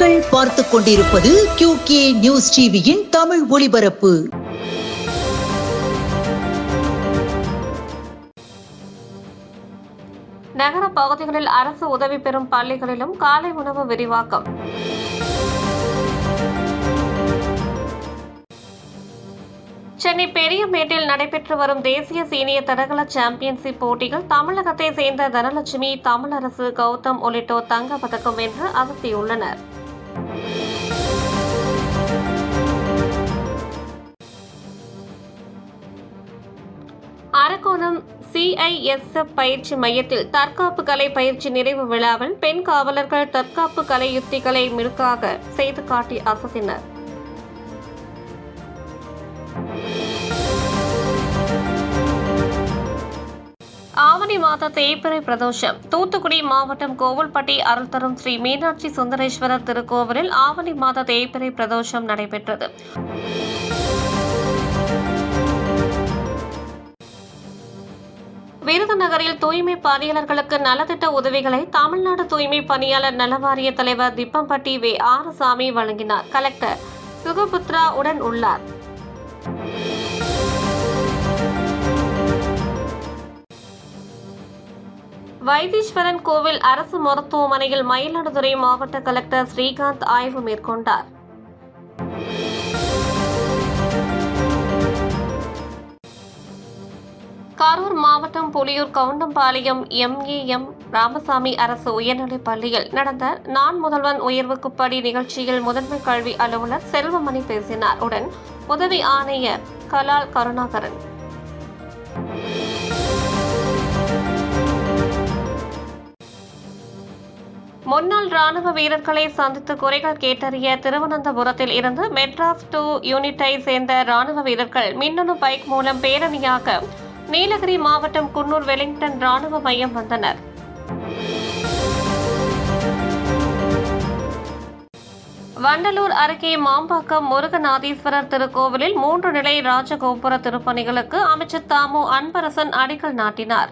நீங்கள் பார்த்துக் கொண்டிருப்பது QK நியூஸ் டிவியின் தமிழ் ஒளிபரப்பு. நகர பகுதிகளில் அரசு உதவி பெறும் பள்ளிகளிலும் காலை உணவு விரிவாக்கம். சென்னை பெரியமேட்டில் நடைபெற்று வரும் தேசிய சீனியர் தடகள சாம்பியன்ஷிப் போட்டிகள் தமிழகத்தை சேர்ந்த தனலட்சுமி, தமிழரசு, கௌதம் உள்ளிட்டோர் தங்கப் பதக்கம் வென்று அசத்தியுள்ளனர். அரக்கோணம் CISF பயிற்சி மையத்தில் தற்காப்பு கலை பயிற்சி நிறைவு விழாவில் பெண் காவலர்கள் தற்காப்பு கலை யுத்திகளை மிடுக்காக செய்து காட்டி அசத்தினர். ஆவணி மாத தேய்பிறை பிரதோஷம். தூத்துக்குடி மாவட்டம் கோவில்பட்டி அருள் தரும் ஸ்ரீ மீனாட்சி சுந்தரேஸ்வரர் திருக்கோவிலில் ஆவணி மாத தேய்பிறை பிரதோஷம் நடைபெற்றது. விருதுநகரில் தூய்மை பணியாளர்களுக்கு நலத்திட்ட உதவிகளை தமிழ்நாடு தூய்மை பணியாளர் நலவாரிய தலைவர் திப்பம்பட்டி வே. ஆறுசாமி வழங்கினார். கலெக்டர் சுகபுத்ரா உடன் உள்ளார். வைத்தீஸ்வரன் கோவில் அரசு மருத்துவமனையில் மயிலாடுதுறை மாவட்ட கலெக்டர் ஸ்ரீகாந்த் ஆய்வு மேற்கொண்டார். கரூர் மாவட்டம் புலியூர் கவுண்டம்பாளையம் MAM ராமசாமி அரசு உயர்நிலைப் பள்ளியில் நடந்த நான் முதல்வன் உயர்வுக்குப்படி நிகழ்ச்சியில் முதன்மை கல்வி அலுவலர் செல்வமணி பேசினார். உடன் உதவி ஆணையர் கலால் கருணாகரன். முன்னாள் ராணுவ வீரர்களை சந்தித்து குறைகள் கேட்டறிய திருவனந்தபுரத்தில் இருந்து மெட்ராஸ் 2 யூனிட்டை சேர்ந்த ராணுவ வீரர்கள் மின்னணு பைக் மூலம் பேரணியாக நீலகிரி மாவட்டம் குன்னூர் வெலிங்டன் ராணுவ மையம் வந்தனர். வண்டலூர் அருகே மாம்பாக்கம் முருகநாதீஸ்வரர் திருக்கோவிலில் 3 நிலை ராஜகோபுர திருப்பணிகளுக்கு அமைச்சர் தாமு அன்பரசன் அடிக்கல் நாட்டினார்.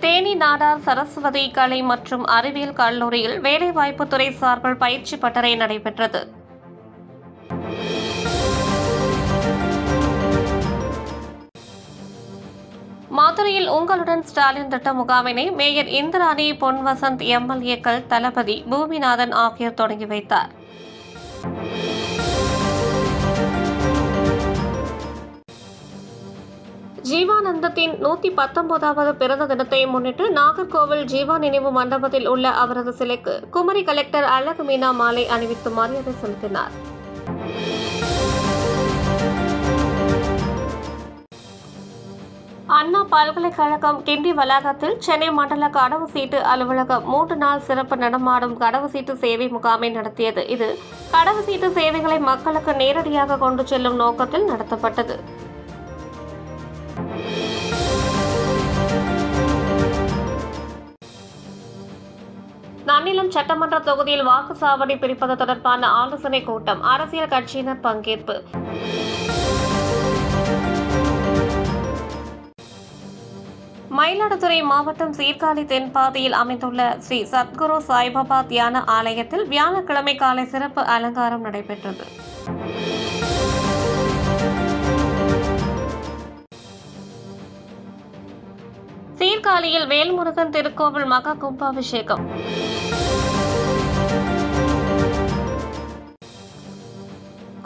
தேனி நாடார் சரஸ்வதி கலை மற்றும் அறிவியல் கல்லூரியில் வேலைவாய்ப்பு துறை சார்பில் பயிற்சி பட்டறை நடைபெற்றது. மதுரையில் உங்களுடன் ஸ்டாலின் திட்ட முகாமினை மேயர் இந்திராணி பொன்வசந்த், MLA-க்கள் தளபதி பூமிநாதன் ஆகியோர் தொடங்கி வைத்தார். ஜீவானந்தத்தின் 119வது பிறந்த தினத்தை முன்னிட்டு நாகர்கோவில் ஜீவா நினைவு மண்டபத்தில் உள்ள அவரது சிலைக்கு குமரி கலெக்டர் அழகு மீனா மாலை அணிவித்து மரியாதை செலுத்தினார். அண்ணா பல்கலைக்கழகம் கிண்டி வளாகத்தில் சென்னை மண்டல கடவுச்சீட்டு அலுவலகம் 3 நாள் சிறப்பு நடமாடும் கடவுச்சீட்டு சேவை முகாமை நடத்தியது. இது கடவுச்சீட்டு சேவைகளை மக்களுக்கு நேரடியாக கொண்டு செல்லும் நோக்கத்தில் நடத்தப்பட்டது. நன்னிலம் சட்டமன்ற தொகுதியில் வாக்குச்சாவடி பிரிப்பது தொடர்பான ஆலோசனை கூட்டம். அரசியல் கட்சியினர் பங்கேற்பு. மயிலாடுதுறை மாவட்டம் சீர்காழி தென்பாதியில் அமைந்துள்ள ஸ்ரீ சத்குரு சாய்பாபா தியான ஆலயத்தில் வியாழக்கிழமை காலை சிறப்பு அலங்காரம் நடைபெற்றது. சீர்காழியில் வேல்முருகன் திருக்கோவில் மகா கும்பாபிஷேகம்.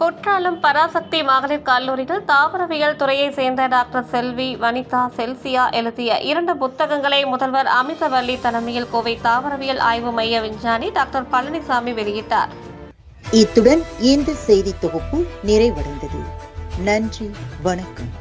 குற்றாலம் பராசக்தி மகளிர் கல்லூரியில் தாவரவியல் துறையை சேர்ந்த டாக்டர் செல்வி, வனிதா, செல்சியா எழுதிய 2 புத்தகங்களை முதல்வர் அமிர்தவல்லி தலைமையில் கோவை தாவரவியல் ஆய்வு மைய விஞ்ஞானி டாக்டர் பழனிசாமி வெளியிட்டார். இத்துடன் இந்த செய்தி தொகுப்பு நிறைவடைந்தது. நன்றி, வணக்கம்.